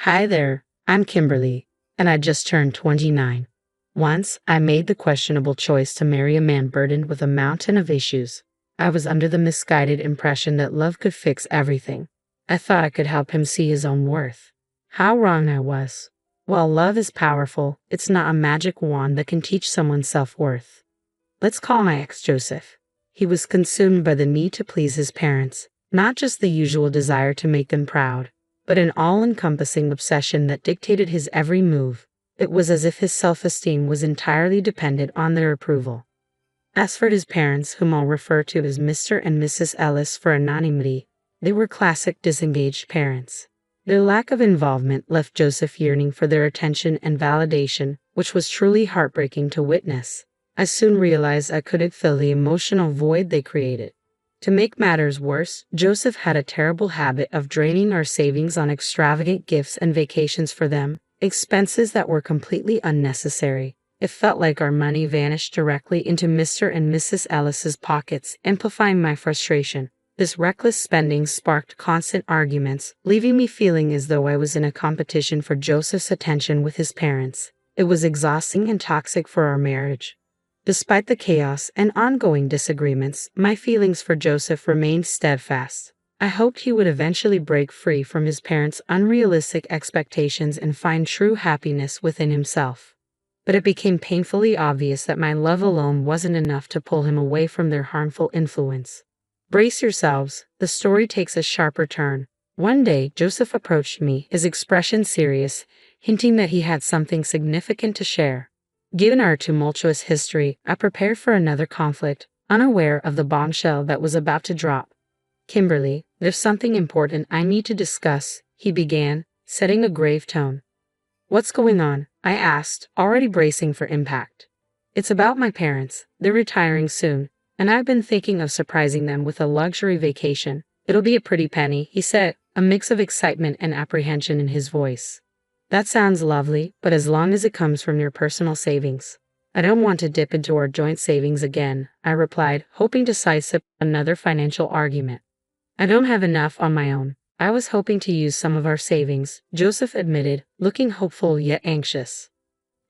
Hi there, I'm Kimberly, and I just turned 29. Once, I made the questionable choice to marry a man burdened with a mountain of issues. I was under the misguided impression that love could fix everything. I thought I could help him see his own worth. How wrong I was. While love is powerful, it's not a magic wand that can teach someone self-worth. Let's call my ex Joseph. He was consumed by the need to please his parents, not just the usual desire to make them proud, but an all-encompassing obsession that dictated his every move. It was as if his self-esteem was entirely dependent on their approval. As for his parents, whom I'll refer to as Mr. and Mrs. Ellis for anonymity, they were classic disengaged parents. Their lack of involvement left Joseph yearning for their attention and validation, which was truly heartbreaking to witness. I soon realized I couldn't fill the emotional void they created. To make matters worse, Joseph had a terrible habit of draining our savings on extravagant gifts and vacations for them, expenses that were completely unnecessary. It felt like our money vanished directly into Mr. and Mrs. Ellis's pockets, amplifying my frustration. This reckless spending sparked constant arguments, leaving me feeling as though I was in a competition for Joseph's attention with his parents. It was exhausting and toxic for our marriage. Despite the chaos and ongoing disagreements, my feelings for Joseph remained steadfast. I hoped he would eventually break free from his parents' unrealistic expectations and find true happiness within himself. But it became painfully obvious that my love alone wasn't enough to pull him away from their harmful influence. Brace yourselves, the story takes a sharper turn. One day, Joseph approached me, his expression serious, hinting that he had something significant to share. Given our tumultuous history, I prepared for another conflict, unaware of the bombshell that was about to drop. "Kimberly, there's something important I need to discuss," he began, setting a grave tone. "What's going on?" I asked, already bracing for impact. "It's about my parents. They're retiring soon, and I've been thinking of surprising them with a luxury vacation. It'll be a pretty penny," he said, a mix of excitement and apprehension in his voice. "That sounds lovely, but as long as it comes from your personal savings." "I don't want to dip into our joint savings again," I replied, hoping to sidestep another financial argument. "I don't have enough on my own. I was hoping to use some of our savings," Joseph admitted, looking hopeful yet anxious.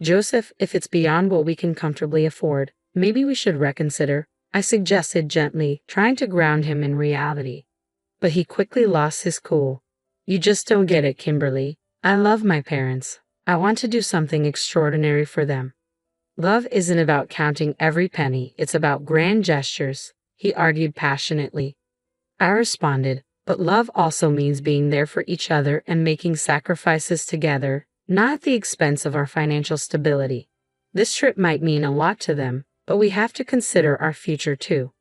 "Joseph, if it's beyond what we can comfortably afford, maybe we should reconsider," I suggested gently, trying to ground him in reality. But he quickly lost his cool. "You just don't get it, Kimberly. I love my parents. I want to do something extraordinary for them." "Love isn't about counting every penny, it's about grand gestures," he argued passionately. I responded, "But love also means being there for each other and making sacrifices together, not at the expense of our financial stability. This trip might mean a lot to them, but we have to consider our future too."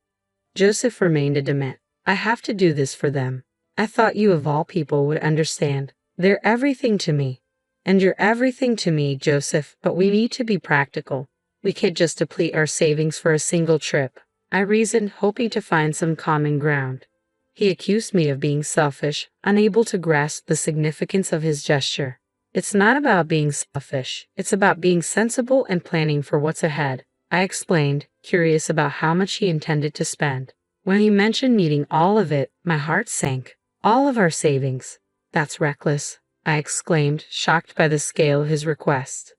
Joseph remained adamant. "I have to do this for them. I thought you of all people would understand. They're everything to me." "And you're everything to me, Joseph, but we need to be practical. We can't just deplete our savings for a single trip," I reasoned, hoping to find some common ground. He accused me of being selfish, unable to grasp the significance of his gesture. "It's not about being selfish, it's about being sensible and planning for what's ahead," I explained, curious about how much he intended to spend. When he mentioned needing all of it, my heart sank. "All of our savings? That's reckless," I exclaimed, shocked by the scale of his request.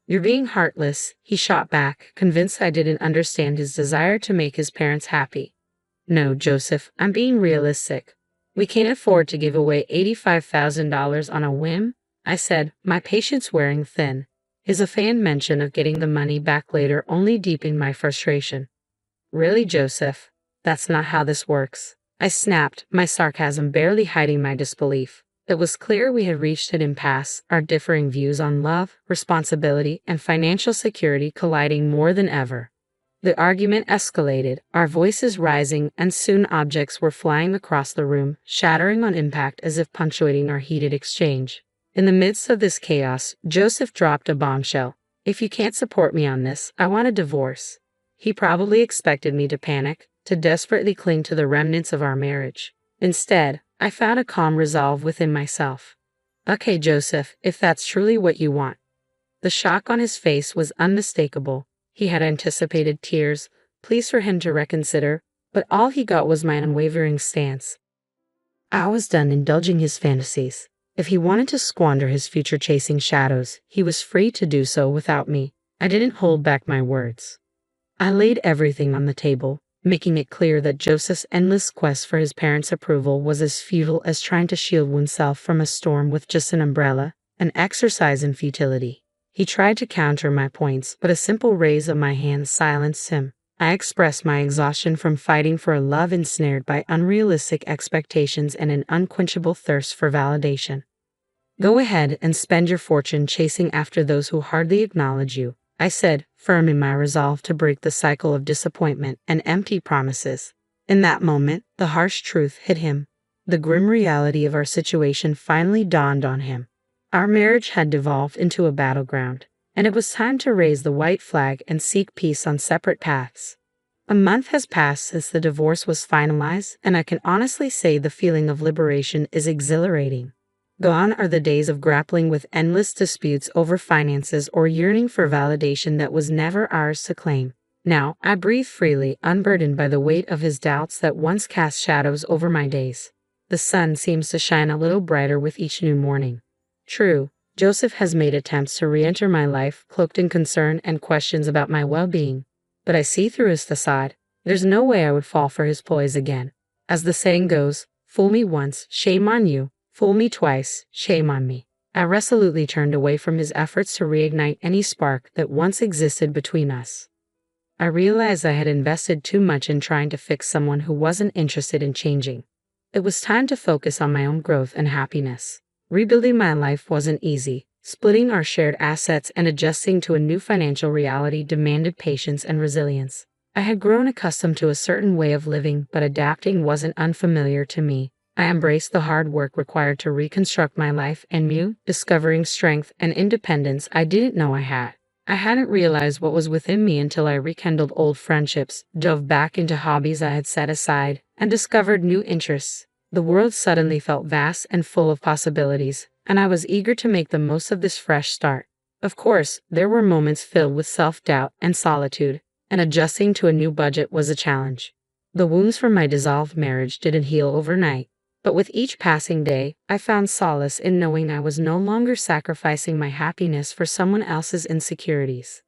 "You're being heartless," he shot back, convinced I didn't understand his desire to make his parents happy. "No, Joseph, I'm being realistic. We can't afford to give away $85,000 on a whim," I said, my patience wearing thin. His offhand mention of getting the money back later only deepened my frustration. "Really, Joseph? That's not how this works," I snapped, my sarcasm barely hiding my disbelief. It was clear we had reached an impasse, our differing views on love, responsibility, and financial security colliding more than ever. The argument escalated, our voices rising, and soon objects were flying across the room, shattering on impact as if punctuating our heated exchange. In the midst of this chaos, Joseph dropped a bombshell. "If you can't support me on this, I want a divorce." He probably expected me to panic, to desperately cling to the remnants of our marriage. Instead, I found a calm resolve within myself. "Okay, Joseph, if that's truly what you want." The shock on his face was unmistakable. He had anticipated tears, pleas for him to reconsider, but all he got was my unwavering stance. I was done indulging his fantasies. If he wanted to squander his future chasing shadows, he was free to do so without me. I didn't hold back my words. I laid everything on the table, making it clear that Joseph's endless quest for his parents' approval was as futile as trying to shield oneself from a storm with just an umbrella, an exercise in futility. He tried to counter my points, but a simple raise of my hand silenced him. I expressed my exhaustion from fighting for a love ensnared by unrealistic expectations and an unquenchable thirst for validation. Go ahead and spend your fortune chasing after those who hardly acknowledge you, I said, firm in my resolve to break the cycle of disappointment and empty promises. In that moment, the harsh truth hit him. The grim reality of our situation finally dawned on him. Our marriage had devolved into a battleground, and it was time to raise the white flag and seek peace on separate paths. A month has passed since the divorce was finalized, and I can honestly say the feeling of liberation is exhilarating. Gone are the days of grappling with endless disputes over finances or yearning for validation that was never ours to claim. Now, I breathe freely, unburdened by the weight of his doubts that once cast shadows over my days. The sun seems to shine a little brighter with each new morning. True, Joseph has made attempts to re-enter my life, cloaked in concern and questions about my well-being. But I see through his facade. There's no way I would fall for his ploys again. As the saying goes, fool me once, shame on you. Fool me twice, shame on me. I resolutely turned away from his efforts to reignite any spark that once existed between us. I realized I had invested too much in trying to fix someone who wasn't interested in changing. It was time to focus on my own growth and happiness. Rebuilding my life wasn't easy. Splitting our shared assets and adjusting to a new financial reality demanded patience and resilience. I had grown accustomed to a certain way of living, but adapting wasn't unfamiliar to me. I embraced the hard work required to reconstruct my life anew, discovering strength and independence I didn't know I had. I hadn't realized what was within me until I rekindled old friendships, dove back into hobbies I had set aside, and discovered new interests. The world suddenly felt vast and full of possibilities, and I was eager to make the most of this fresh start. Of course, there were moments filled with self-doubt and solitude, and adjusting to a new budget was a challenge. The wounds from my dissolved marriage didn't heal overnight. But with each passing day, I found solace in knowing I was no longer sacrificing my happiness for someone else's insecurities.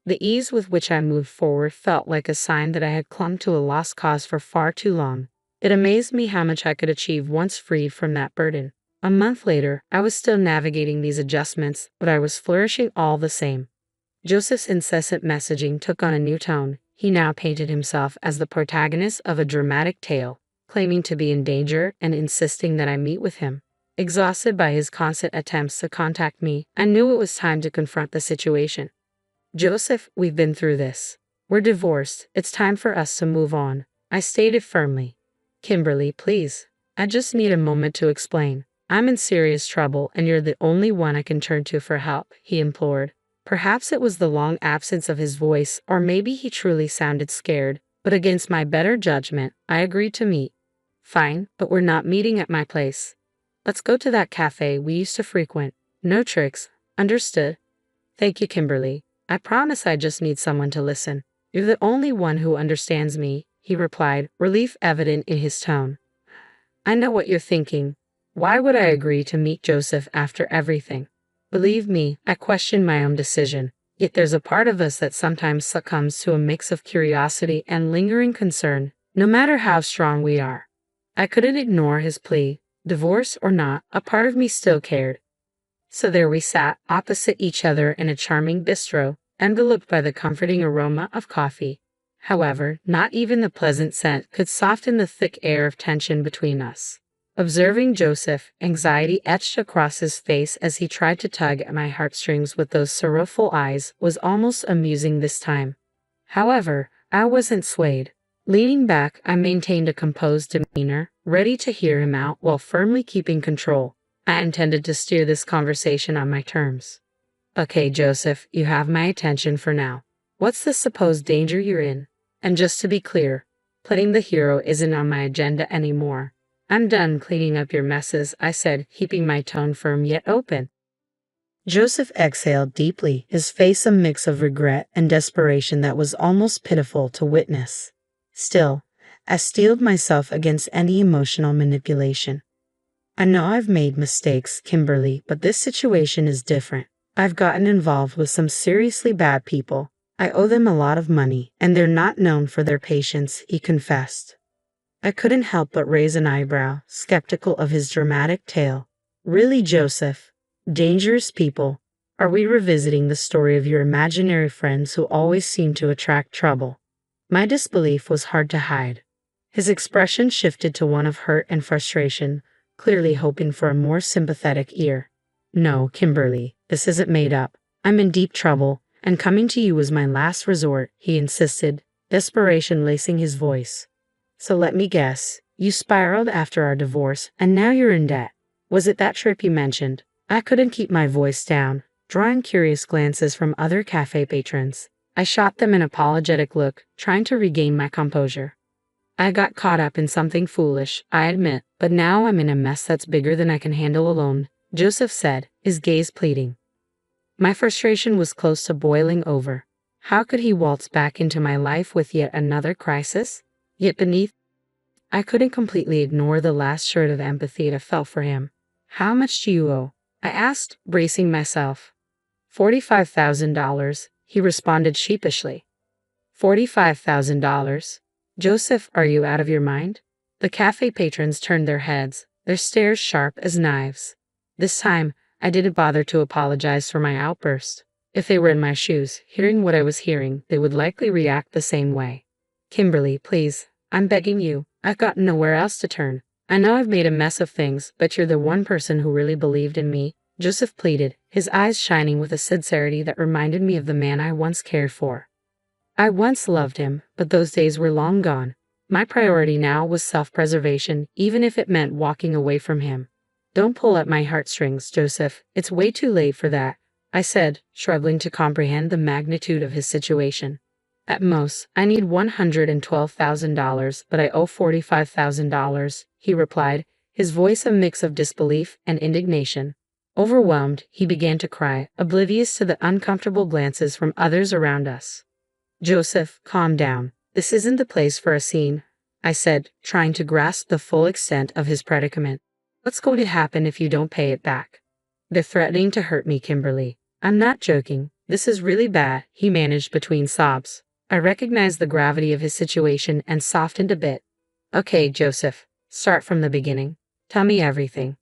The ease with which I moved forward felt like a sign that I had clung to a lost cause for far too long. It amazed me how much I could achieve once freed from that burden. A month later, I was still navigating these adjustments, but I was flourishing all the same. Joseph's incessant messaging took on a new tone. He now painted himself as the protagonist of a dramatic tale, claiming to be in danger and insisting that I meet with him. Exhausted by his constant attempts to contact me, I knew it was time to confront the situation. Joseph, we've been through this. We're divorced. It's time for us to move on, I stated firmly. Kimberly, please. I just need a moment to explain. I'm in serious trouble and you're the only one I can turn to for help, he implored. Perhaps it was the long absence of his voice, or maybe he truly sounded scared, but against my better judgment, I agreed to meet. Fine, but we're not meeting at my place. Let's go to that cafe we used to frequent. No tricks. Understood? Thank you, Kimberly. I promise I just need someone to listen. You're the only one who understands me, he replied, relief evident in his tone. I know what you're thinking. Why would I agree to meet Joseph after everything? Believe me, I question my own decision. Yet there's a part of us that sometimes succumbs to a mix of curiosity and lingering concern, no matter how strong we are. I couldn't ignore his plea. Divorce or not, a part of me still cared. So there we sat, opposite each other in a charming bistro, enveloped by the comforting aroma of coffee. However, not even the pleasant scent could soften the thick air of tension between us. Observing Joseph, anxiety etched across his face as he tried to tug at my heartstrings with those sorrowful eyes, was almost amusing this time. However, I wasn't swayed. Leaning back, I maintained a composed demeanor, ready to hear him out while firmly keeping control. I intended to steer this conversation on my terms. Okay, Joseph, you have my attention for now. What's the supposed danger you're in? And just to be clear, playing the hero isn't on my agenda anymore. I'm done cleaning up your messes, I said, keeping my tone firm yet open. Joseph exhaled deeply, his face a mix of regret and desperation that was almost pitiful to witness. Still, I steeled myself against any emotional manipulation. I know I've made mistakes, Kimberly, but this situation is different. I've gotten involved with some seriously bad people. I owe them a lot of money, and they're not known for their patience, he confessed. I couldn't help but raise an eyebrow, skeptical of his dramatic tale. Really, Joseph? Dangerous people? Are we revisiting the story of your imaginary friends who always seem to attract trouble? My disbelief was hard to hide. His expression shifted to one of hurt and frustration, clearly hoping for a more sympathetic ear. No, Kimberly, this isn't made up. I'm in deep trouble, and coming to you was my last resort, he insisted, desperation lacing his voice. So let me guess, you spiraled after our divorce, and now you're in debt. Was it that trip you mentioned? I couldn't keep my voice down, drawing curious glances from other cafe patrons. I shot them an apologetic look, trying to regain my composure. I got caught up in something foolish, I admit, but now I'm in a mess that's bigger than I can handle alone, Joseph said, his gaze pleading. My frustration was close to boiling over. How could he waltz back into my life with yet another crisis? Yet beneath, I couldn't completely ignore the last shred of empathy I felt for him. How much do you owe? I asked, bracing myself. $45,000, he responded sheepishly. $45,000? Joseph, are you out of your mind? The cafe patrons turned their heads, their stares sharp as knives. This time, I didn't bother to apologize for my outburst. If they were in my shoes, hearing what I was hearing, they would likely react the same way. Kimberly, please, I'm begging you. I've got nowhere else to turn. I know I've made a mess of things, but you're the one person who really believed in me, Joseph pleaded, his eyes shining with a sincerity that reminded me of the man I once cared for. I once loved him, but those days were long gone. My priority now was self-preservation, even if it meant walking away from him. Don't pull at my heartstrings, Joseph. It's way too late for that, I said, struggling to comprehend the magnitude of his situation. At most, I need $112,000, but I owe $45,000, he replied, his voice a mix of disbelief and indignation. Overwhelmed, he began to cry, oblivious to the uncomfortable glances from others around us. Joseph, calm down. This isn't the place for a scene, I said, trying to grasp the full extent of his predicament. What's going to happen if you don't pay it back? They're threatening to hurt me, Kimberly. I'm not joking. This is really bad, he managed between sobs. I recognized the gravity of his situation and softened a bit. Okay, Joseph, start from the beginning. Tell me everything.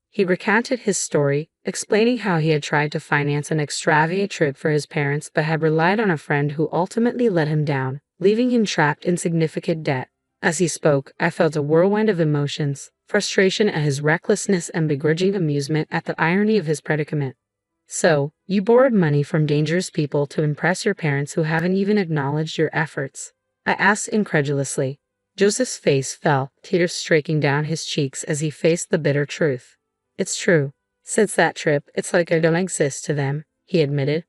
He recounted his story, explaining how he had tried to finance an extravagant trip for his parents but had relied on a friend who ultimately let him down, leaving him trapped in significant debt. As he spoke, I felt a whirlwind of emotions, frustration at his recklessness and begrudging amusement at the irony of his predicament. So, you borrowed money from dangerous people to impress your parents who haven't even acknowledged your efforts? I asked incredulously. Joseph's face fell, tears streaking down his cheeks as he faced the bitter truth. It's true. Since that trip, it's like I don't exist to them, he admitted,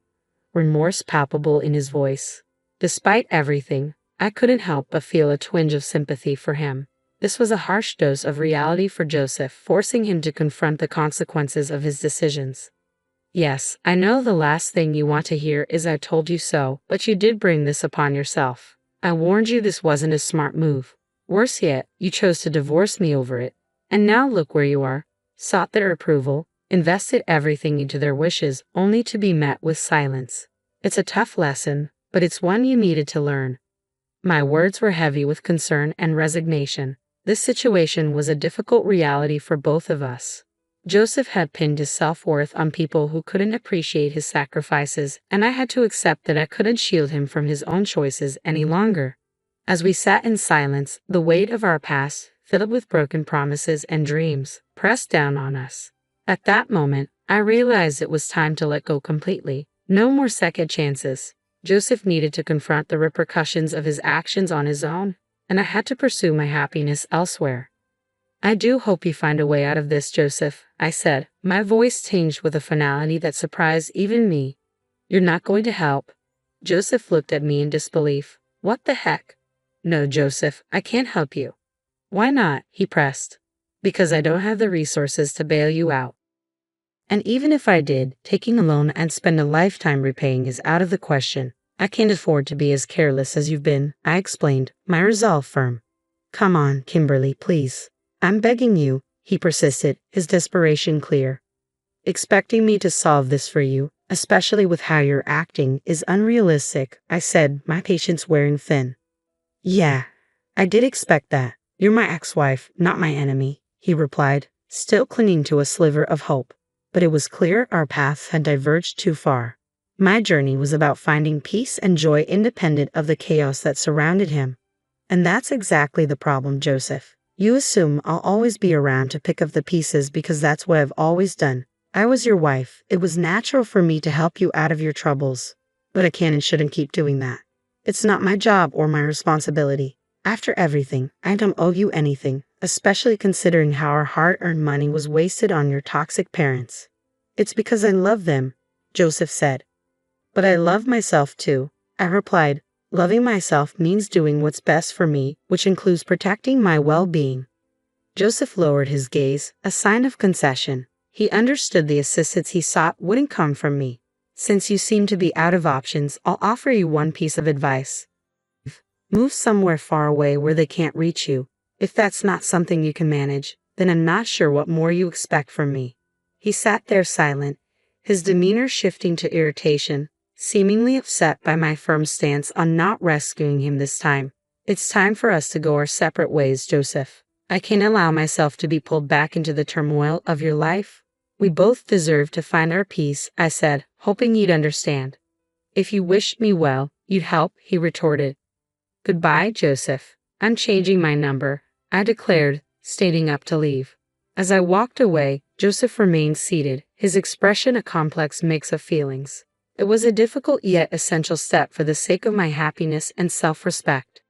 remorse palpable in his voice. Despite everything, I couldn't help but feel a twinge of sympathy for him. This was a harsh dose of reality for Joseph, forcing him to confront the consequences of his decisions. Yes, I know the last thing you want to hear is I told you so, but you did bring this upon yourself. I warned you this wasn't a smart move. Worse yet, you chose to divorce me over it. And now look where you are. Sought their approval, invested everything into their wishes, only to be met with silence. It's a tough lesson, but it's one you needed to learn. My words were heavy with concern and resignation. This situation was a difficult reality for both of us. Joseph had pinned his self-worth on people who couldn't appreciate his sacrifices, and I had to accept that I couldn't shield him from his own choices any longer. As we sat in silence, the weight of our past, filled with broken promises and dreams, pressed down on us. At that moment, I realized it was time to let go completely. No more second chances. Joseph needed to confront the repercussions of his actions on his own, and I had to pursue my happiness elsewhere. I do hope you find a way out of this, Joseph, I said, my voice tinged with a finality that surprised even me. You're not going to help? Joseph looked at me in disbelief. What the heck? No, Joseph, I can't help you. Why not? He pressed. Because I don't have the resources to bail you out. And even if I did, taking a loan and spend a lifetime repaying is out of the question. I can't afford to be as careless as you've been, I explained, my resolve firm. Come on, Kimberly, please. I'm begging you, he persisted, his desperation clear. Expecting me to solve this for you, especially with how you're acting, is unrealistic, I said, my patience wearing thin. Yeah, I did expect that. You're my ex-wife, not my enemy, he replied, still clinging to a sliver of hope. But it was clear our paths had diverged too far. My journey was about finding peace and joy independent of the chaos that surrounded him. And that's exactly the problem, Joseph. You assume I'll always be around to pick up the pieces because that's what I've always done. I was your wife. It was natural for me to help you out of your troubles. But I can and shouldn't keep doing that. It's not my job or my responsibility. After everything, I don't owe you anything, especially considering how our hard-earned money was wasted on your toxic parents. It's because I love them, Joseph said. But I love myself too, I replied. Loving myself means doing what's best for me, which includes protecting my well-being. Joseph lowered his gaze, a sign of concession. He understood the assistance he sought wouldn't come from me. Since you seem to be out of options, I'll offer you one piece of advice. Move somewhere far away where they can't reach you. If that's not something you can manage, then I'm not sure what more you expect from me. He sat there silent, his demeanor shifting to irritation, seemingly upset by my firm stance on not rescuing him this time. It's time for us to go our separate ways, Joseph. I can't allow myself to be pulled back into the turmoil of your life. We both deserve to find our peace, I said, hoping you'd understand. If you wished me well, you'd help, he retorted. Goodbye, Joseph. I'm changing my number, I declared, standing up to leave. As I walked away, Joseph remained seated, his expression a complex mix of feelings. It was a difficult yet essential step for the sake of my happiness and self-respect.